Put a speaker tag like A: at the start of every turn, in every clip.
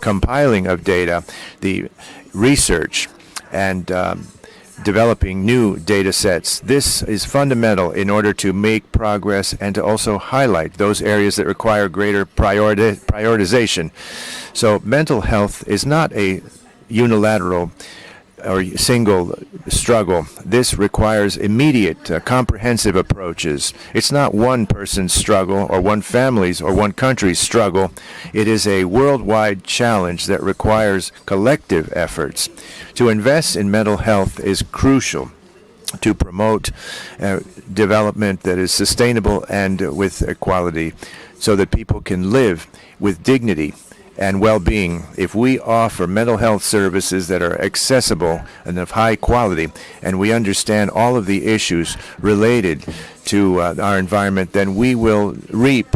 A: compiling of data, the research, and developing new data sets. This is fundamental in order to make progress and to also highlight those areas that require greater prioritization. So mental health is not a unilateral or single struggle. This requires immediate, comprehensive approaches. It's not one person's struggle or one family's or one country's struggle. It is a worldwide challenge that requires collective efforts. To invest in mental health is crucial to promote development that is sustainable and with equality so that people can live with dignity and well-being. If we offer mental health services that are accessible and of high quality, and we understand all of the issues related to our environment, then we will reap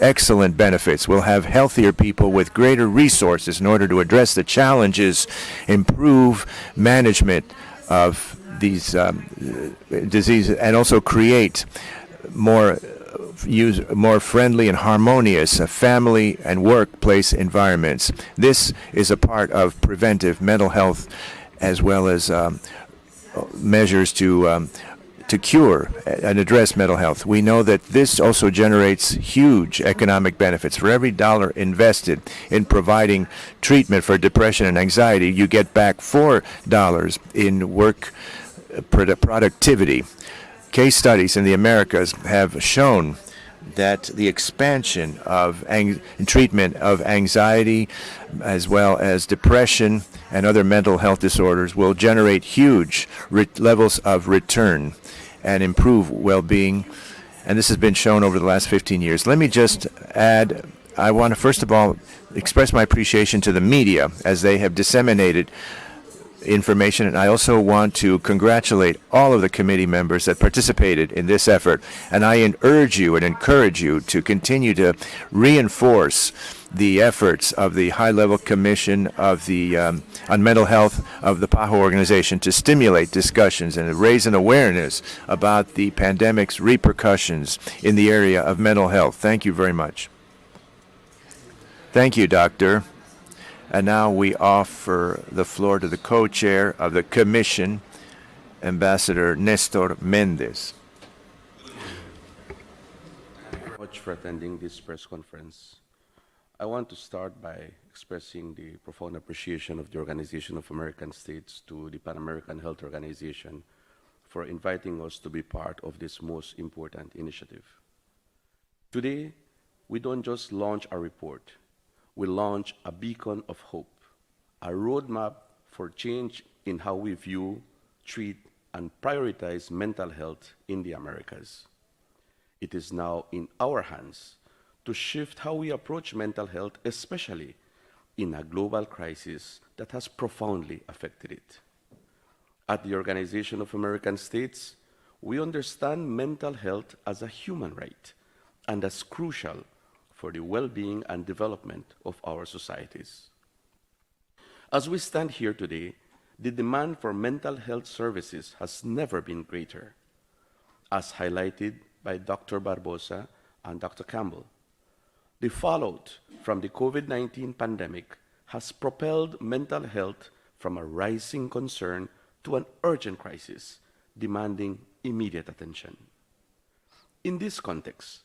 A: excellent benefits. We'll have healthier people with greater resources in order to address the challenges, improve management of these diseases, and also create more friendly and harmonious family and workplace environments. This is a part of preventive mental health as well as measures to cure and address mental health. We know that this also generates huge economic benefits. For every dollar invested in providing treatment for depression and anxiety, you get back $4 in work productivity. Case studies in the Americas have shown that the expansion of treatment of anxiety as well as depression and other mental health disorders will generate huge levels of return and improve well-being. And this has been shown over the last 15 years. Let me just add, I want to first of all express my appreciation to the media as they have disseminated information, and I also want to congratulate all of the committee members that participated in this effort. And I urge you and encourage you to continue to reinforce the efforts of the high-level commission of the on mental health of the PAHO organization to stimulate discussions and raise an awareness about the pandemic's repercussions in the area of mental health. Thank you very much. Thank you, Doctor. And now we offer the floor to the co-chair of the Commission, Ambassador Nestor Mendez.
B: Thank you very much for attending this press conference. I want to start by expressing the profound appreciation of the Organization of American States to the Pan American Health Organization for inviting us to be part of this most important initiative. Today, we don't just launch a report. We launch a beacon of hope, a roadmap for change in how we view, treat, and prioritize mental health in the Americas. It is now in our hands to shift how we approach mental health, especially in a global crisis that has profoundly affected it. At the Organization of American States, we understand mental health as a human right and as crucial for the well-being and development of our societies. As we stand here today, the demand for mental health services has never been greater, as highlighted by Dr. Barbosa and Dr. Campbell. The fallout from the COVID-19 pandemic has propelled mental health from a rising concern to an urgent crisis, demanding immediate attention. In this context,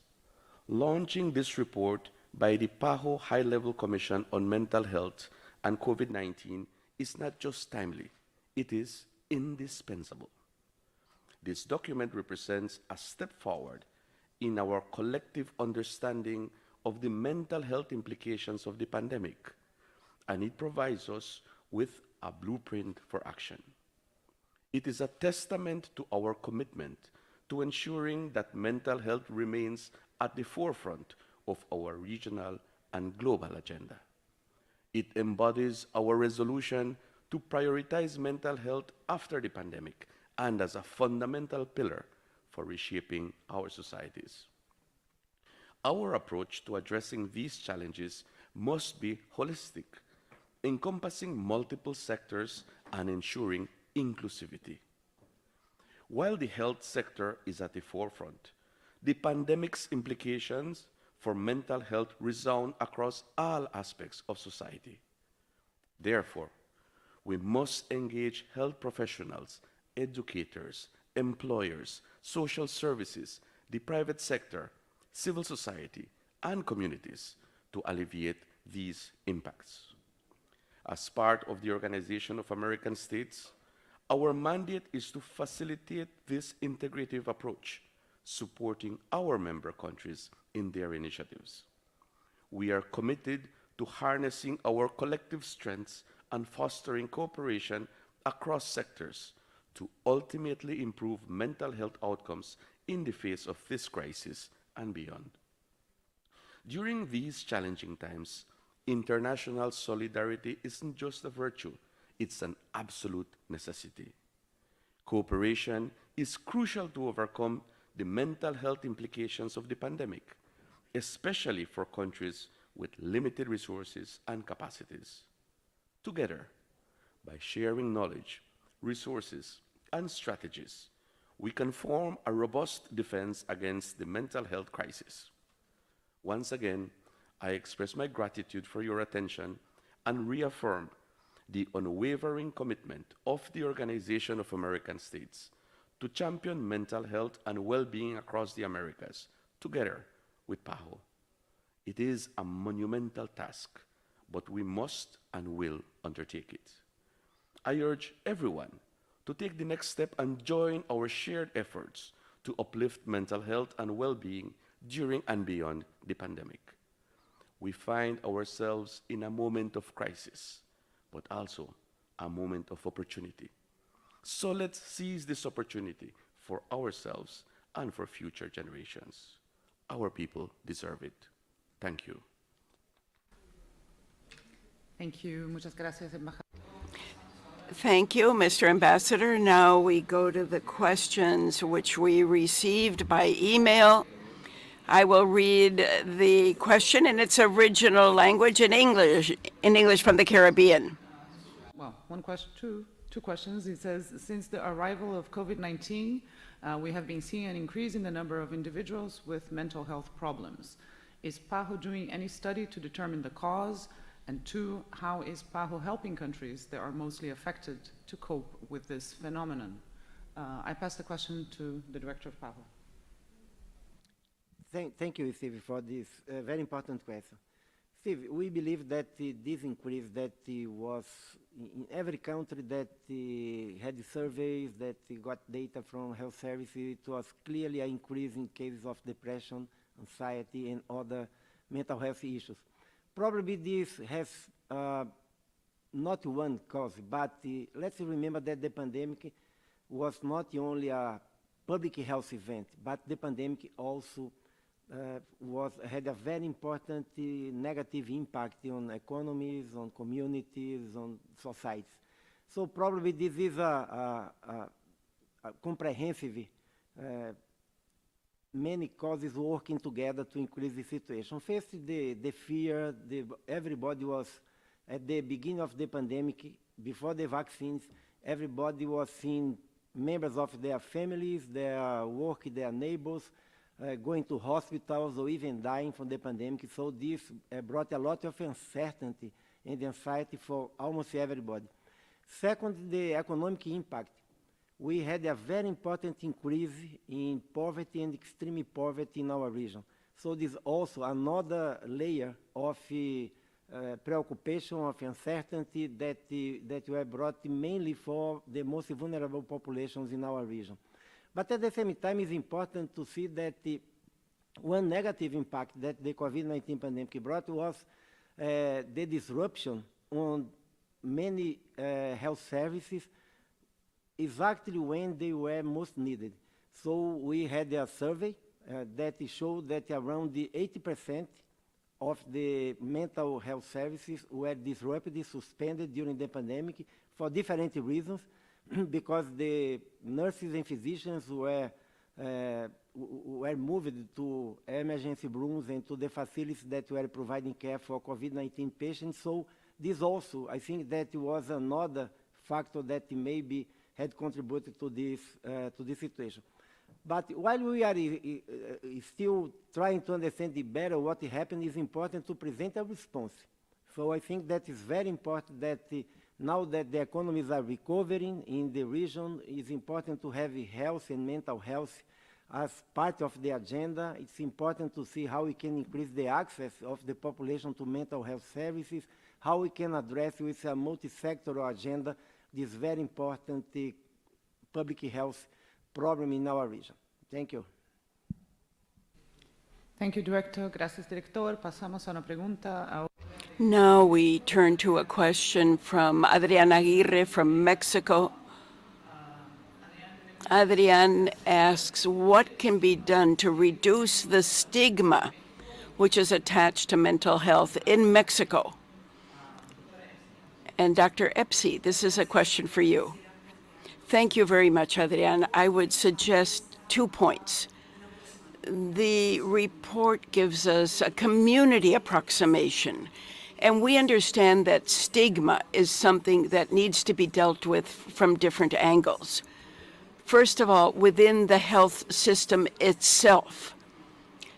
B: launching this report by the PAHO High-Level Commission on Mental Health and COVID-19 is not just timely, it is indispensable. This document represents a step forward in our collective understanding of the mental health implications of the pandemic, and it provides us with a blueprint for action. It is a testament to our commitment to ensuring that mental health remains at the forefront of our regional and global agenda. It embodies our resolution to prioritize mental health after the pandemic and as a fundamental pillar for reshaping our societies. Our approach to addressing these challenges must be holistic, encompassing multiple sectors and ensuring inclusivity. While the health sector is at the forefront, the pandemic's implications for mental health resound across all aspects of society. Therefore, we must engage health professionals, educators, employers, social services, the private sector, civil society, and communities to alleviate these impacts. As part of the Organization of American States, our mandate is to facilitate this integrative approach, supporting our member countries in their initiatives. We are committed to harnessing our collective strengths and fostering cooperation across sectors to ultimately improve mental health outcomes in the face of this crisis and beyond. During these challenging times, international solidarity isn't just a virtue, it's an absolute necessity. Cooperation is crucial to overcome the mental health implications of the pandemic, especially for countries with limited resources and capacities. Together, by sharing knowledge, resources, and strategies, we can form a robust defense against the mental health crisis. Once again, I express my gratitude for your attention and reaffirm the unwavering commitment of the Organization of American States to champion mental health and well-being across the Americas, together with PAHO. It is a monumental task, but we must and will undertake it. I urge everyone to take the next step and join our shared efforts to uplift mental health and well-being during and beyond the pandemic. We find ourselves in a moment of crisis, but also a moment of opportunity. So let's seize this opportunity for ourselves and for future generations. Our people deserve it. Thank you.
C: Thank you. Muchas gracias, embajador.
D: Thank you, Mr. Ambassador. Now we go to the questions which we received by email. I will read the question in its original language in English from the Caribbean.
C: Well, one question, two questions. It says, since the arrival of COVID-19, we have been seeing an increase in the number of individuals with mental health problems. Is PAHO doing any study to determine the cause? And two, how is PAHO helping countries that are mostly affected to cope with this phenomenon? I pass the question to the Director of PAHO.
E: Thank you, Steve, for this very important question. Steve, we believe that this increase that was in every country that had surveys, that got data from health services, it was clearly an increase in cases of depression, anxiety, and other mental health issues. Probably this has not one cause, but let's remember that the pandemic was not only a public health event, but the pandemic also had a very important negative impact on economies, on communities, on societies. So probably this is a comprehensive, many causes working together to increase the situation. First, the fear, everybody was, at the beginning of the pandemic, before the vaccines, everybody was seeing members of their families, their work, their neighbors, going to hospitals or even dying from the pandemic. So this brought a lot of uncertainty and anxiety for almost everybody. Second, the economic impact. We had a very important increase in poverty and extreme poverty in our region. So this is also another layer of preoccupation, of uncertainty that were brought mainly for the most vulnerable populations in our region. But at the same time, it's important to see that one negative impact that the COVID-19 pandemic brought was the disruption on many health services exactly when they were most needed. So we had a survey that showed that around 80% of the mental health services were disrupted, suspended during the pandemic for different reasons, because the nurses and physicians were moved to emergency rooms and to the facilities that were providing care for COVID-19 patients. So this also, I think that was another factor that maybe had contributed to this situation. But while we are still trying to understand better what happened, it's important to present a response So I think that is very important that now that the economies are recovering in the region, it's important to have health and mental health as part of the agenda. It's important to see how we can increase the access of the population to mental health services, how we can address with a multi-sectoral agenda this very important public health problem in our region. Thank you.
C: Thank you, Director. Gracias, Director. Pasamos a una pregunta ahora.
D: Now we turn to a question from Adrian Aguirre from Mexico. Adrian asks, what can be done to reduce the stigma which is attached to mental health in Mexico? And Dr. Epsi, this is a question for you. Thank you very much, Adrian. I would suggest 2 points. The report gives us a community approximation, and we understand that stigma is something that needs to be dealt with from different angles. First of all, within the health system itself.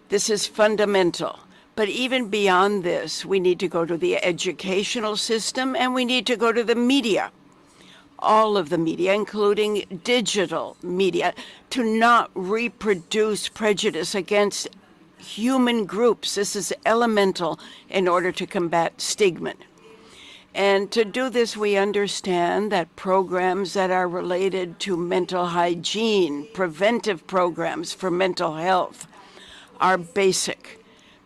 D: This is fundamental. But even beyond this, we need to go to the educational system and we need to go to the media. All of the media, including digital media, to not reproduce prejudice against human groups. This is elemental in order to combat stigma. And to do this, we understand that programs that are related to mental hygiene, preventive programs for mental health, are basic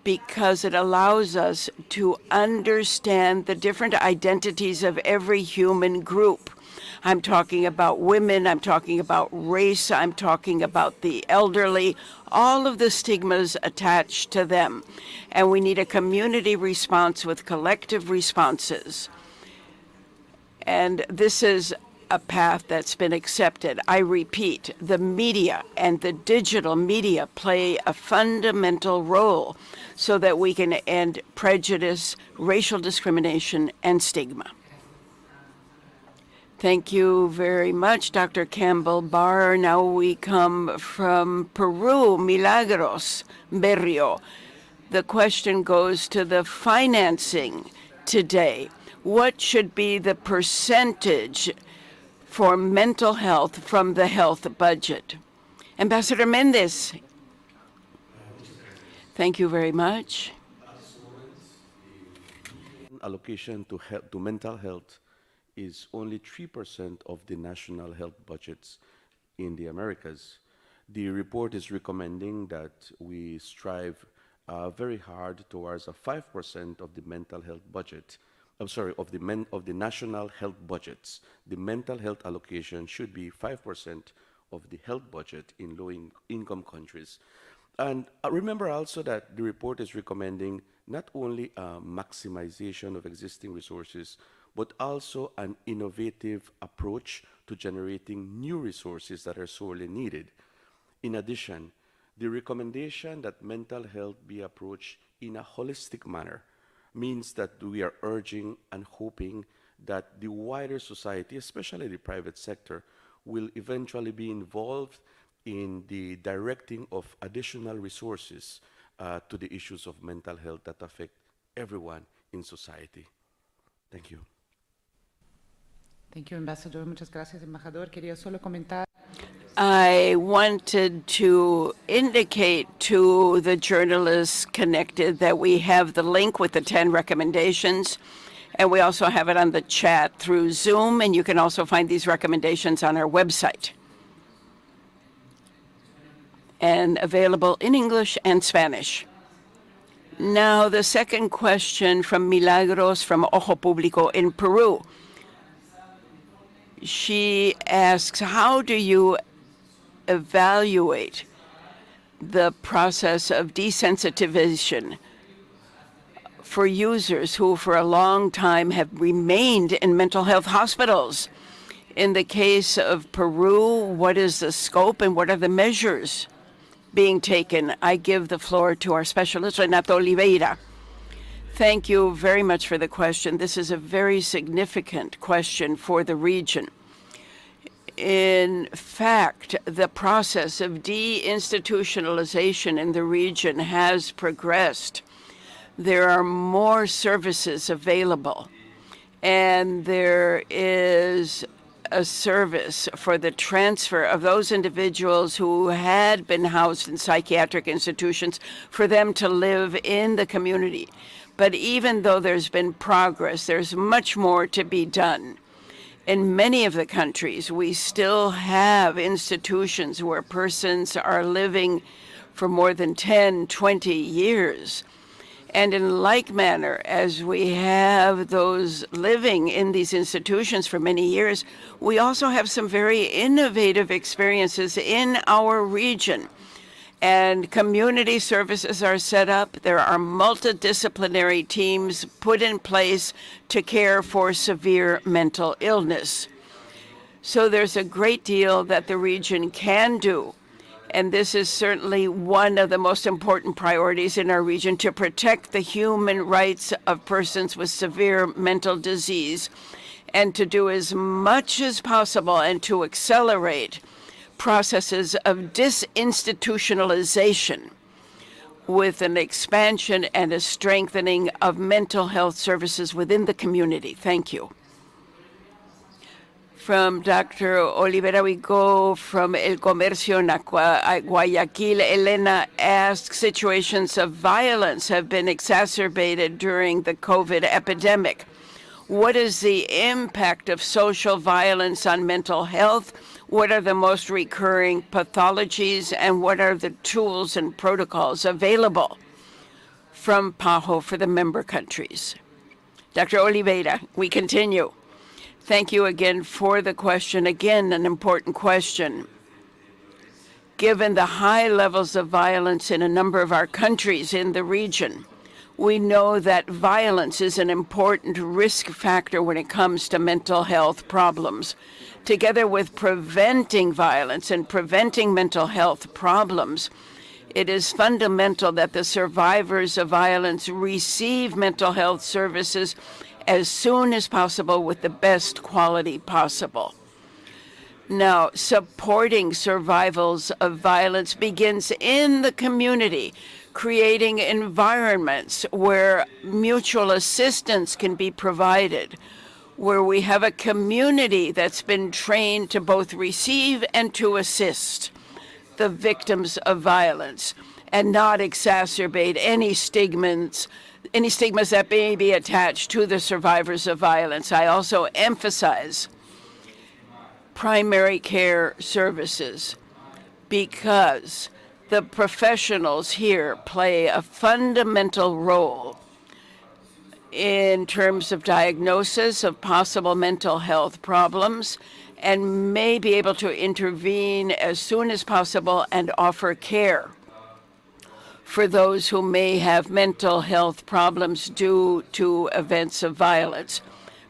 D: because it allows us to understand the different identities of every human group. I'm talking about women, I'm talking about race, I'm talking about the elderly, all of the stigmas attached to them. And we need a community response with collective responses. And this is a path that's been accepted. I repeat, the media and the digital media play a fundamental role so that we can end prejudice, racial discrimination, and stigma. Thank you very much, Dr. Campbell Barr. Now we come from Peru, Milagros Berrio. The question goes to the financing today. What should be the percentage for mental health from the health budget? Ambassador Mendez. Thank you very much.
B: Allocation to mental health is only 3% of the national health budgets in the Americas. The report is recommending that we strive very hard towards a 5% of the mental health budget. I'm sorry, of the national health budgets. The mental health allocation should be 5% of the health budget in low-income countries. And remember also that the report is recommending not only a maximization of existing resources, but also an innovative approach to generating new resources that are sorely needed. In addition, the recommendation that mental health be approached in a holistic manner means that we are urging and hoping that the wider society, especially the private sector, will eventually be involved in the directing of additional resources to the issues of mental health that affect everyone in society. Thank you.
C: Thank you, Ambassador. Muchas gracias, Embajador. Quería solo comentar.
D: I wanted to indicate to the journalists connected that we have the link with the 10 recommendations, and we also have it on the chat through Zoom, and you can also find these recommendations on our website, and available in English and Spanish. Now, the second question from Milagros from Ojo Público in Peru. She asks, how do you evaluate the process of desensitization for users who for a long time have remained in mental health hospitals? In the case of Peru, what is the scope and what are the measures being taken? I give the floor to our specialist, Renato Oliveira. Thank you very much for the question. This is a very significant question for the region. In fact, the process of deinstitutionalization in the region has progressed. there are more services available, and there is a service for the transfer of those individuals who had been housed in psychiatric institutions for them to live in the community. But even though there's been progress, there's much more to be done. In many of the countries, we still have institutions where persons are living for more than 10, 20 years. And in like manner, as we have those living in these institutions for many years, we also have some very innovative experiences in our region. And community services are set up. There are multidisciplinary teams put in place to care for severe mental illness. So there's a great deal that the region can do. And this is certainly one of the most important priorities in our region, to protect the human rights of persons with severe mental disease, and to do as much as possible and to accelerate processes of disinstitutionalization with an expansion and a strengthening of mental health services within the community. Thank you. From Dr. Olivera, we go from El Comercio in Guayaquil. Elena asks, situations of violence have been exacerbated during the COVID epidemic. What is the impact of social violence on mental health? What are the most recurring pathologies, and what are the tools and protocols available from PAHO for the member countries? Dr. Oliveira, we continue. Thank you again for the question. Again, an important question. Given the high levels of violence in a number of our countries in the region, we know that violence is an important risk factor when it comes to mental health problems. Together with preventing violence and preventing mental health problems, it is fundamental that the survivors of violence receive mental health services as soon as possible with the best quality possible. Now, supporting survivals of violence begins in the community, creating environments where mutual assistance can be provided, where we have a community that's been trained to both receive and to assist the victims of violence and not exacerbate any stigmas that may be attached to the survivors of violence. I also emphasize primary care services because the professionals here play a fundamental role in terms of diagnosis of possible mental health problems, and may be able to intervene as soon as possible and offer care for those who may have mental health problems due to events of violence.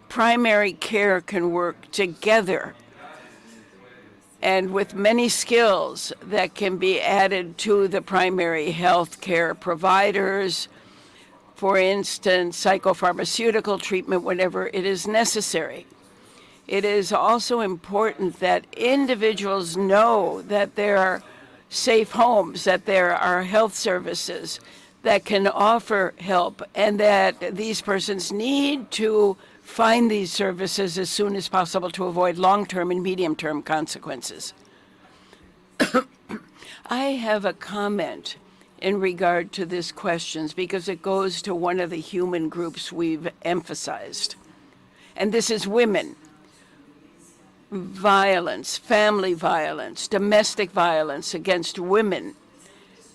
D: Primary care can work together and with many skills that can be added to the primary health care providers, for instance, psychopharmaceutical treatment whenever it is necessary. It is also important that individuals know that there are safe homes, that there are health services that can offer help, and that these persons need to find these services as soon as possible to avoid long-term and medium-term consequences. I have a comment in regard to this question because it goes to one of the human groups we've emphasized, and this is women. Violence, family violence, domestic violence against women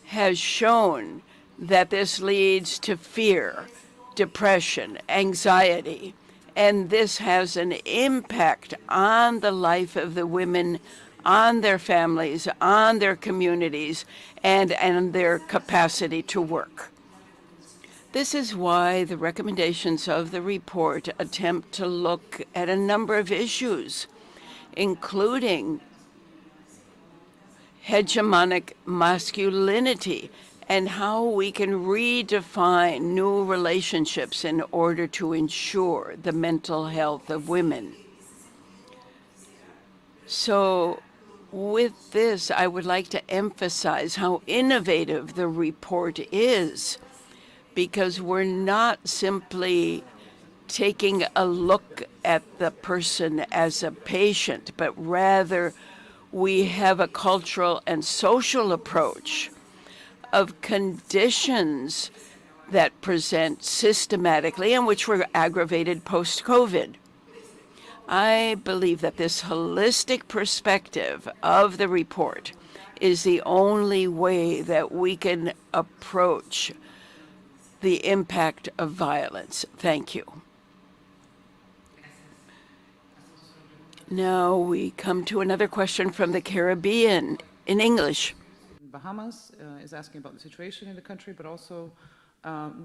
D: has shown that this leads to fear, depression, anxiety, and this has an impact on the life of the women, on their families, on their communities, and their capacity to work. This is why the recommendations of the report attempt to look at a number of issues, including hegemonic masculinity and how we can redefine new relationships in order to ensure the mental health of women. So with this, I would like to emphasize how innovative the report is, because we're not simply taking a look at the person as a patient, but rather we have a cultural and social approach of conditions that present systematically and which were aggravated post-COVID. I believe that this holistic perspective of the report is the only way that we can approach the impact of violence. Thank you. Now we come to another question from the Caribbean in English.
C: Bahamas is asking about the situation in the country, but also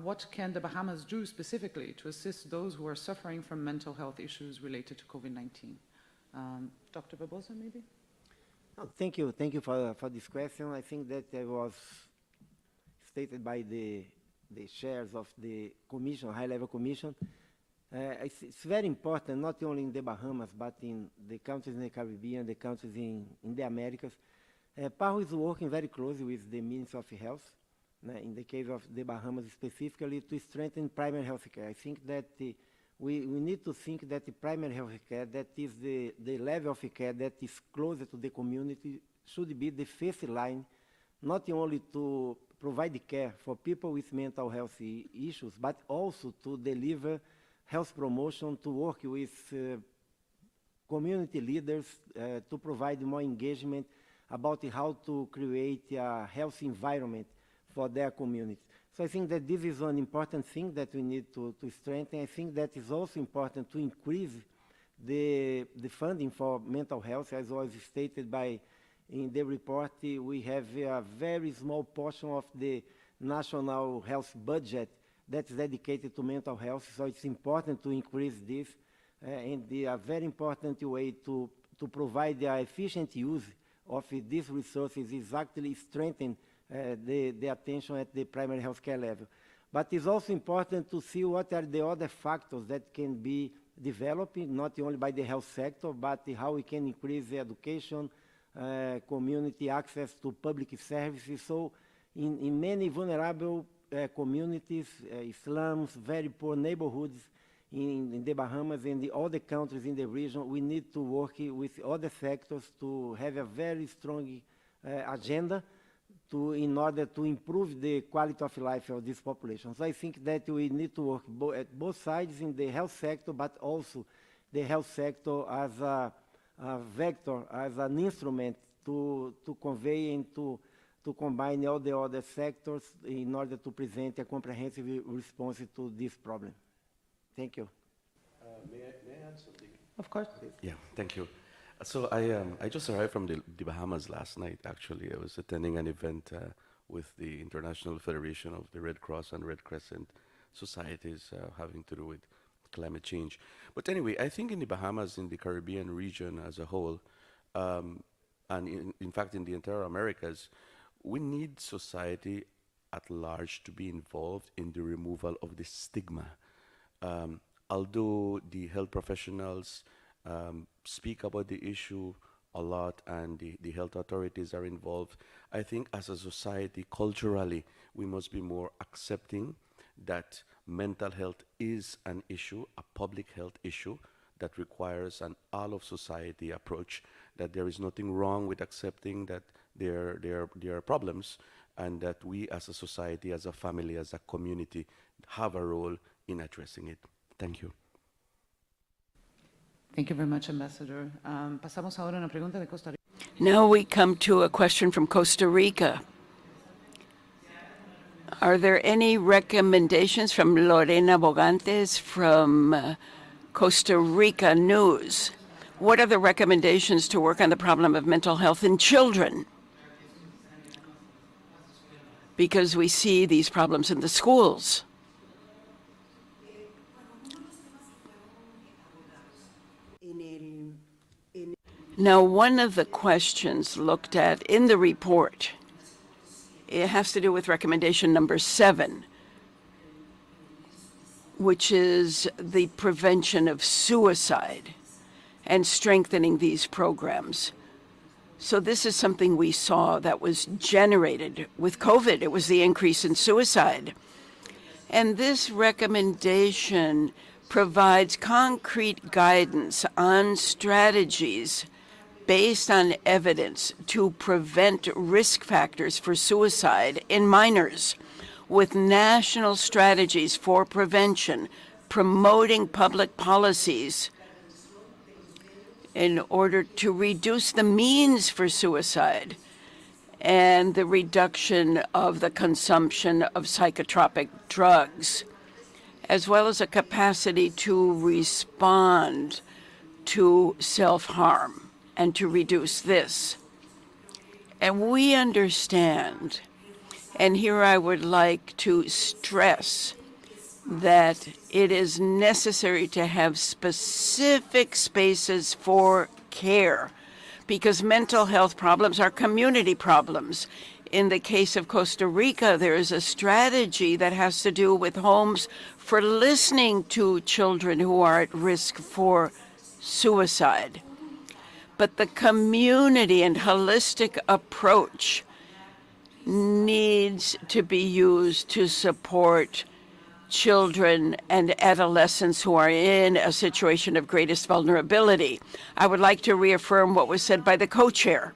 C: what can the Bahamas do specifically to assist those who are suffering from mental health issues related to COVID-19? Dr. Barbosa, maybe?
E: Oh, thank you for this question. I think that it was stated by the chairs of the commission, high-level commission. It's very important, not only in the Bahamas, but in the countries in the Caribbean, the countries in the Americas. PAHO is working very closely with the Ministry of Health, in the case of the Bahamas specifically, to strengthen primary health care. I think that we need to think that the primary health care, that is the level of care that is closer to the community, should be the first line, not only to provide care for people with mental health issues, but also to deliver health promotion, to work with community leaders to provide more engagement about how to create a healthy environment for their communities. So I think that this is an important thing that we need to strengthen. I think that is also important to increase the funding for mental health, as was stated in the report. We have a very small portion of the national health budget that's dedicated to mental health, so it's important to increase this. And a very important way to provide the efficient use of these resources is actually strengthen the attention at the primary health care level. But it's also important to see what are the other factors that can be developed, not only by the health sector, but how we can increase the education, community access to public services. So in many vulnerable communities, slums, very poor neighborhoods in the Bahamas and the other countries in the region, we need to work with other sectors to have a very strong agenda in order to improve the quality of life of this population. So I think that we need to work at both sides in the health sector, but also the health sector as a vector, as an instrument to convey and to combine all the other sectors in order to present a comprehensive response to this problem. Thank you.
B: May I add something?
C: Of course.
B: Yeah, thank you. So I just arrived from the Bahamas last night, actually. I was attending an event with the International Federation of the Red Cross and Red Crescent Societies having to do with climate change. But anyway, I think in the Bahamas, in the Caribbean region as a whole, and in fact in the entire Americas, we need society at large to be involved in the removal of the stigma. Although the health professionals speak about the issue a lot and the health authorities are involved, I think as a society, culturally, we must be more accepting that mental health is an issue, a public health issue that requires an all-of-society approach, that there is nothing wrong with accepting that there are problems, and that we as a society, as a family, as a community, have a role in addressing it. Thank you.
C: Thank you very much, Ambassador. Pasamos ahora a una pregunta de Costa Rica.
D: Now we come to a question from Costa Rica. Are there any recommendations from Lorena Bogantes from Costa Rica News? What are the recommendations to work on the problem of mental health in children? Because we see these problems in the schools. Now, one of the questions looked at in the report, it has to do with recommendation number 7, which is the prevention of suicide and strengthening these programs. So this is something we saw that was generated with COVID. It was the increase in suicide. And this recommendation provides concrete guidance on strategies based on evidence to prevent risk factors for suicide in minors, with national strategies for prevention, promoting public policies in order to reduce the means for suicide and the reduction of the consumption of psychotropic drugs, as well as a capacity to respond to self-harm and to reduce this. And we understand, and here I would like to stress that it is necessary to have specific spaces for care, because mental health problems are community problems. In the case of Costa Rica, there is a strategy that has to do with homes for listening to children who are at risk for suicide. But the community and holistic approach needs to be used to support children and adolescents who are in a situation of greatest vulnerability. I would like to reaffirm what was said by the co-chair.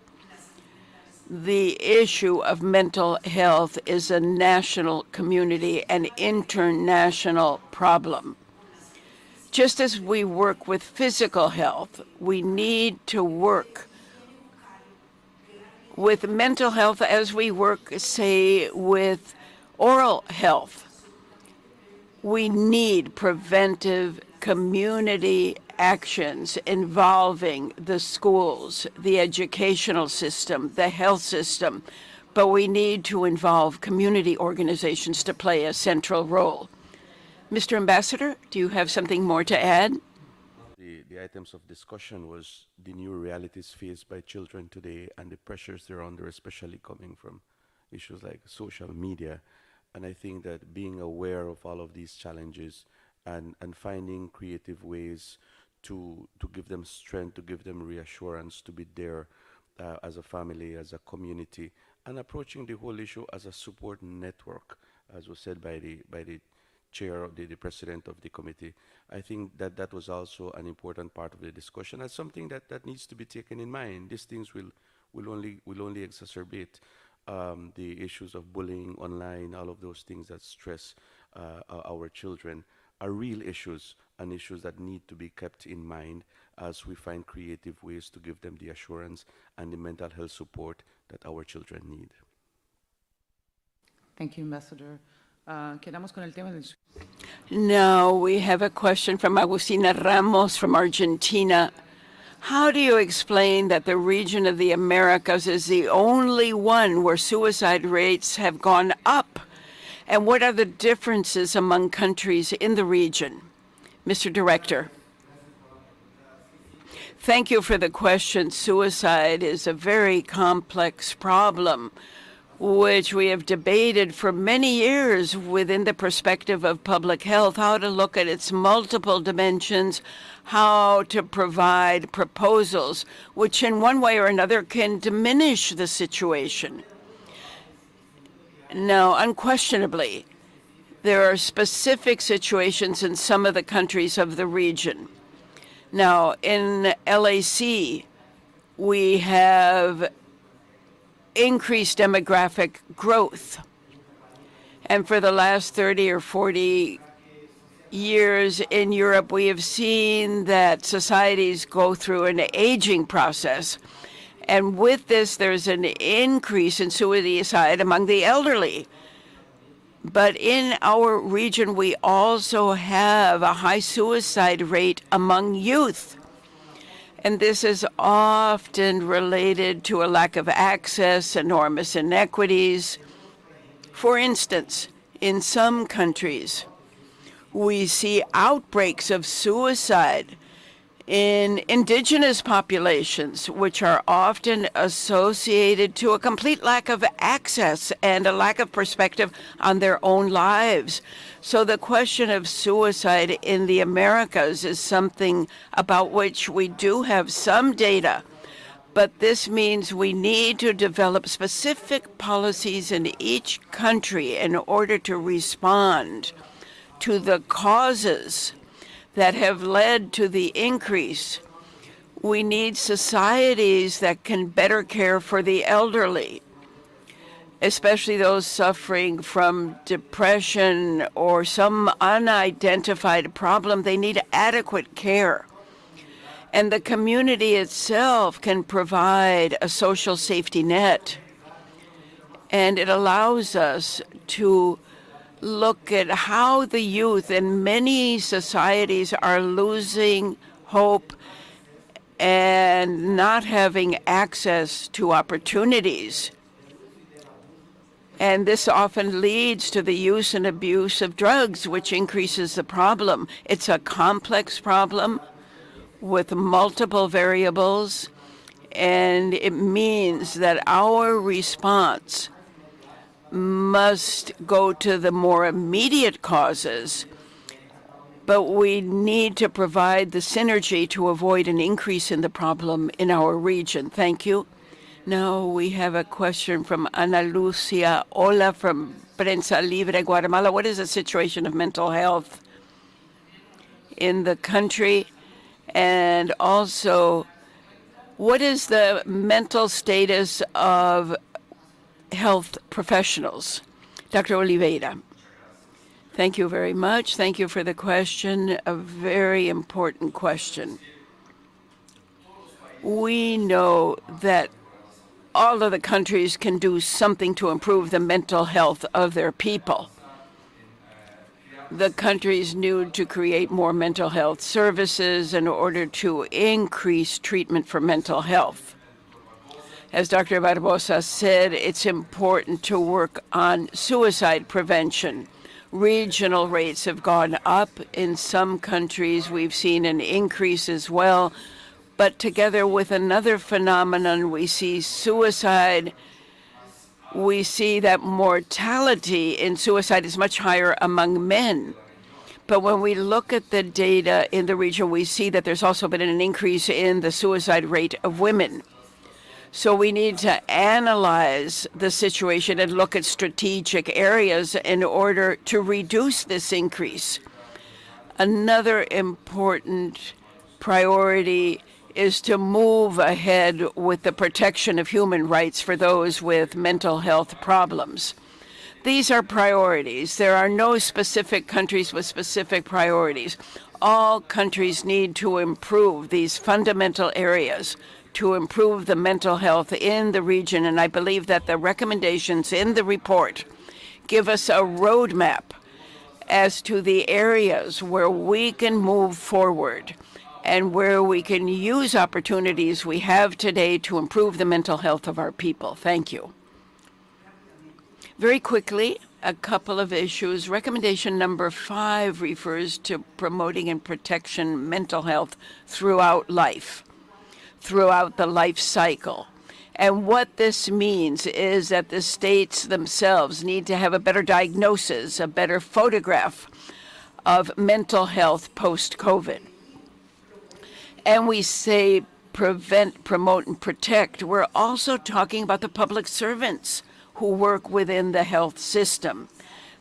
D: The issue of mental health is a national, community, and international problem. Just as we work with physical health, we need to work with mental health as we work, say, with oral health. We need preventive community actions involving the schools, the educational system, the health system, but we need to involve community organizations to play a central role. Mr. Ambassador, do you have something more to add?
B: The items of discussion was the new realities faced by children today and the pressures they're under, especially coming from issues like social media. And I think that being aware of all of these challenges and finding creative ways to give them strength, to give them reassurance, to be there as a family, as a community, and approaching the whole issue as a support network, as was said by the chair, of the president of the committee. I think that was also an important part of the discussion. That's something that needs to be taken in mind. These things will only exacerbate the issues of bullying online, all of those things that stress our children are real issues and issues that need to be kept in mind as we find creative ways to give them the assurance and the mental health support that our children need.
C: Thank you, Ambassador. Quedamos con el tema del...
D: Now we have a question from Agustina Ramos from Argentina. How do you explain that the region of the Americas is the only one where suicide rates have gone up? And what are the differences among countries in the region? Mr. Director. Thank you for the question. Suicide is a very complex problem, which we have debated for many years within the perspective of public health, how to look at its multiple dimensions, how to provide proposals which in one way or another can diminish the situation. Now, unquestionably, there are specific situations in some of the countries of the region. Now, in LAC, we have increased demographic growth. And for the last 30 or 40 years in Europe, we have seen that societies go through an aging process. And with this, there's an increase in suicide among the elderly. But in our region, we also have a high suicide rate among youth. And this is often related to a lack of access, enormous inequities. For instance, in some countries, we see outbreaks of suicide in indigenous populations, which are often associated to a complete lack of access and a lack of perspective on their own lives. So the question of suicide in the Americas is something about which we do have some data, But this means we need to develop specific policies in each country in order to respond to the causes that have led to the increase. We need societies that can better care for the elderly, especially those suffering from depression or some unidentified problem. They need adequate care. And the community itself can provide a social safety net. And it allows us to look at how the youth in many societies are losing hope and not having access to opportunities. And this often leads to the use and abuse of drugs, which increases the problem. It's a complex problem with multiple variables, and it means that our response must go to the more immediate causes, but we need to provide the synergy to avoid an increase in the problem in our region. Thank you. Now we have a question from Ana Lucia Ola from Prensa Libre Guatemala. What is the situation of mental health in the country? And also, what is the mental status of health professionals? Dr. Oliveira. Thank you very much. Thank you for the question, a very important question. We know that all of the countries can do something to improve the mental health of their people. The countries need to create more mental health services in order to increase treatment for mental health. As Dr. Barbosa said, it's important to work on suicide prevention. Regional rates have gone up. In some countries, we've seen an increase as well. But together with another phenomenon, we see suicide. We see that mortality in suicide is much higher among men. But when we look at the data in the region, we see that there's also been an increase in the suicide rate of women. So we need to analyze the situation and look at strategic areas in order to reduce this increase. Another important priority is to move ahead with the protection of human rights for those with mental health problems. These are priorities. There are no specific countries with specific priorities. All countries need to improve these fundamental areas to improve the mental health in the region, and I believe that the recommendations in the report give us a roadmap as to the areas where we can move forward and where we can use opportunities we have today to improve the mental health of our people. Thank you. Very quickly, a couple of issues. Recommendation number 5 refers to promoting and protection mental health throughout life, throughout the life cycle. And what this means is that the states themselves need to have a better diagnosis, a better photograph of mental health post-COVID. And we say prevent, promote, and protect. We're also talking about the public servants who work within the health system.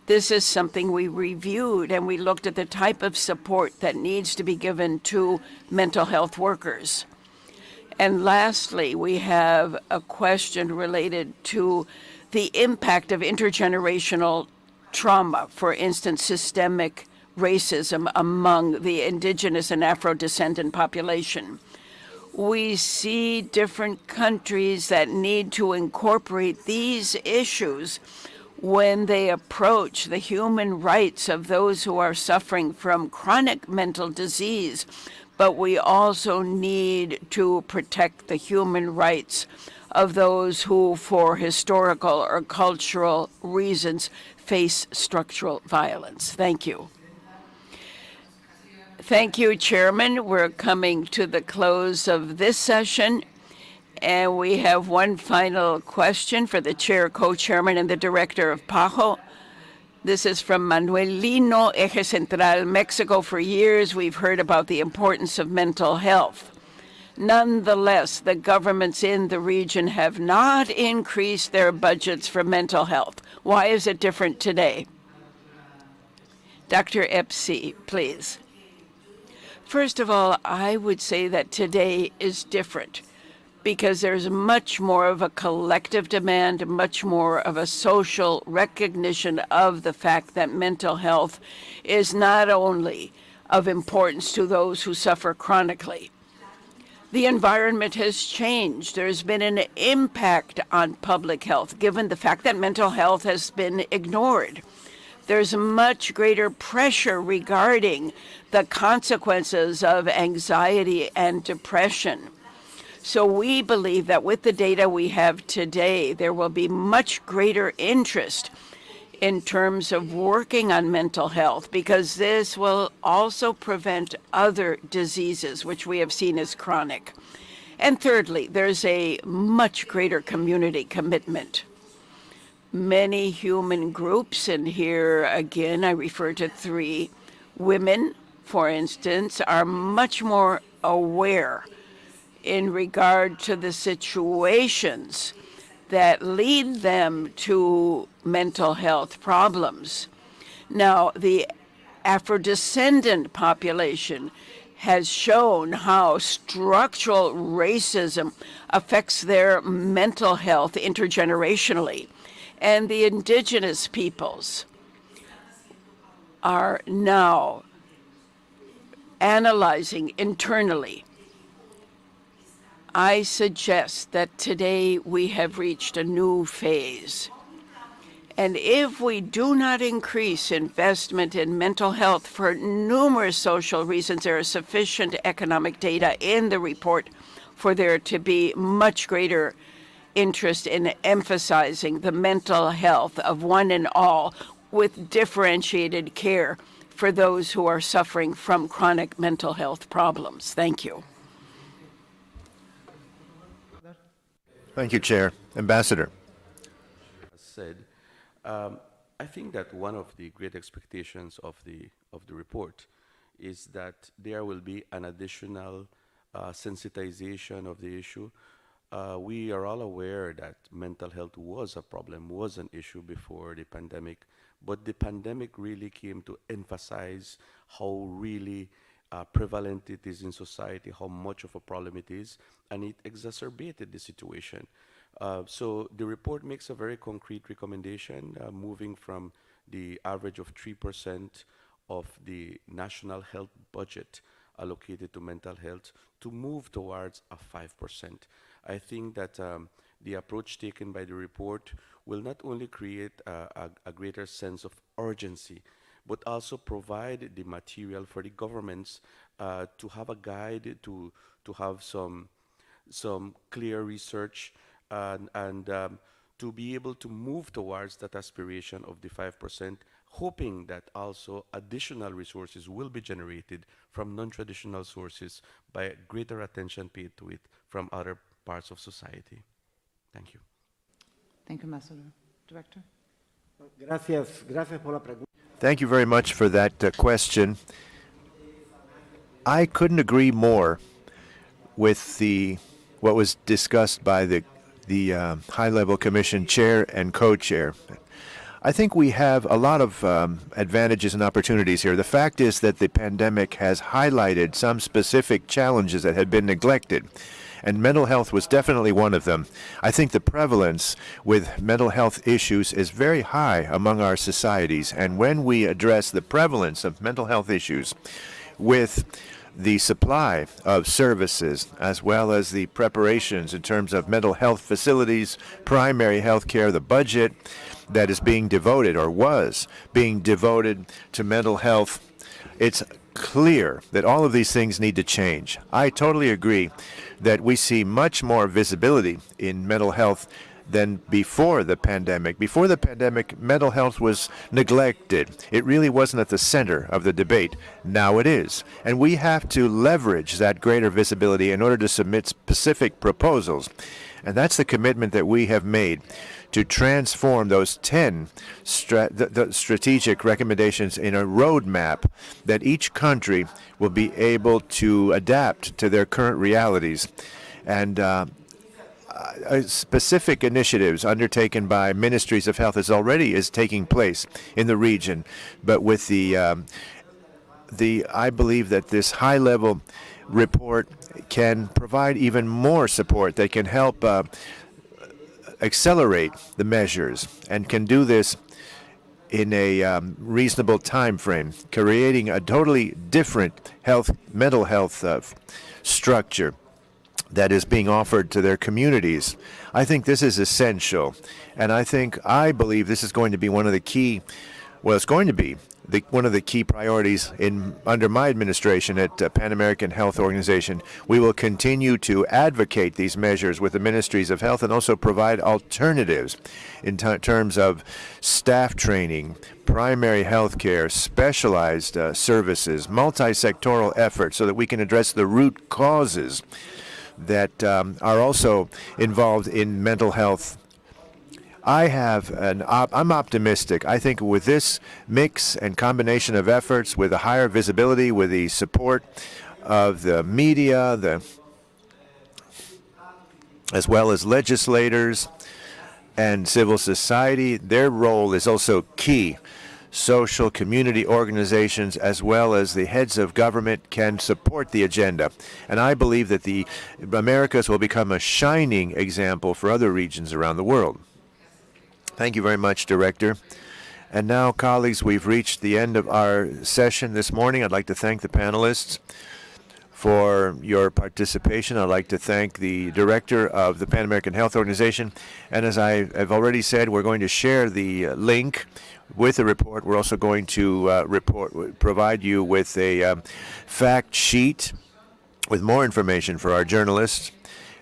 D: This is something we reviewed, and we looked at the type of support that needs to be given to mental health workers. And lastly, we have a question related to the impact of intergenerational trauma, for instance, systemic racism among the indigenous and Afro-descendant population. We see different countries that need to incorporate these issues when they approach the human rights of those who are suffering from chronic mental disease. But we also need to protect the human rights of those who, for historical or cultural reasons, face structural violence. Thank you. Thank you, Chairman. We're coming to the close of this session, and we have one final question for the Chair, Co-Chairman, and the Director of PAHO. This is from Manuelino, Eje Central, Mexico. For years, we've heard about the importance of mental health. Nonetheless, the governments in the region have not increased their budgets for mental health. Why is it different today? Dr. Epsi, please. First of all, I would say that today is different because there's much more of a collective demand, much more of a social recognition of the fact that mental health is not only of importance to those who suffer chronically. The environment has changed. There's been an impact on public health, given the fact that mental health has been ignored. There's much greater pressure regarding the consequences of anxiety and depression. So we believe that with the data we have today, there will be much greater interest in terms of working on mental health, because this will also prevent other diseases, which we have seen as chronic. And thirdly, there's a much greater community commitment. Many human groups, and here again I refer to 3 women, for instance, are much more aware in regard to the situations that lead them to mental health problems. Now, the Afro-descendant population has shown how structural racism affects their mental health intergenerationally. And the indigenous peoples are now analyzing internally. I suggest that today we have reached a new phase. And if we do not increase investment in mental health for numerous social reasons, there is sufficient economic data in the report for there to be much greater interest in emphasizing the mental health of one and all with differentiated care for those who are suffering from chronic mental health problems. Thank you.
A: Thank you, Chair. Ambassador.
B: Said, I think that one of the great expectations of the report is that there will be an additional sensitization of the issue. We are all aware that mental health was a problem, was an issue before the pandemic, but the pandemic really came to emphasize how really prevalent it is in society, how much of a problem it is, and it exacerbated the situation. So the report makes a very concrete recommendation, moving from the average of 3% of the national health budget allocated to mental health to move towards a 5%. I think that the approach taken by the report will not only create a greater sense of urgency, but also provide the material for the governments to have a guide, to have some clear research, and to be able to move towards that aspiration of the 5%, hoping that also additional resources will be generated from non-traditional sources by greater attention paid to it from other parts of society. Thank you.
C: Thank you, Ambassador. Director?
E: Gracias por la pregunta.
A: Thank you very much for that question. I couldn't agree more with what was discussed by the high-level commission chair and co-chair. I think we have a lot of advantages and opportunities here. The fact is that the pandemic has highlighted some specific challenges that had been neglected, and mental health was definitely one of them. I think the prevalence with mental health issues is very high among our societies, and when we address the prevalence of mental health issues with the supply of services, as well as the preparations in terms of mental health facilities, primary health care, the budget that is being devoted or was being devoted to mental health, it's clear that all of these things need to change. I totally agree that we see much more visibility in mental health than before the pandemic. Before the pandemic, mental health was neglected. It really wasn't at the center of the debate. Now it is. And we have to leverage that greater visibility in order to submit specific proposals. And that's the commitment that we have made to transform those 10 strategic recommendations in a roadmap that each country will be able to adapt to their current realities. And specific initiatives undertaken by ministries of health is taking place in the region. But with I believe that this high-level report can provide even more support that can help accelerate the measures and can do this in a reasonable time frame, creating a totally different mental health structure that is being offered to their communities. I think this is essential, and I believe this is going to be one of the key, it's going to be one of the key priorities under my administration at Pan American Health Organization. We will continue to advocate these measures with the ministries of health and also provide alternatives in terms of staff training, primary health care, specialized services, multi-sectoral efforts so that we can address the root causes that are also involved in mental health. I'm optimistic. I think with this mix and combination of efforts, with a higher visibility, with the support of the media, as well as legislators and civil society, their role is also key. Social community organizations as well as the heads of government can support the agenda. And I believe that the Americas will become a shining example for other regions around the world. Thank you very much, Director. And now, colleagues, we've reached the end of our session this morning. I'd like to thank the panelists for your participation. I'd like to thank the Director of the Pan American Health Organization. And as I have already said, we're going to share the link with the report. We're also going to provide you with a fact sheet with more information for our journalists.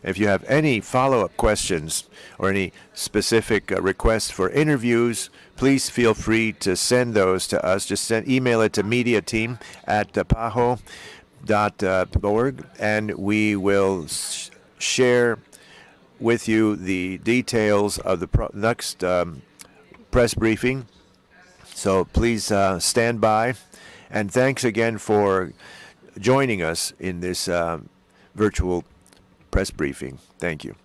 A: If you have any follow-up questions or any specific requests for interviews, please feel free to send those to us. Just email it to mediateam@paho.org, and we will share with you the details of the next press briefing. So please stand by. And thanks again for joining us in this virtual press briefing. Thank you.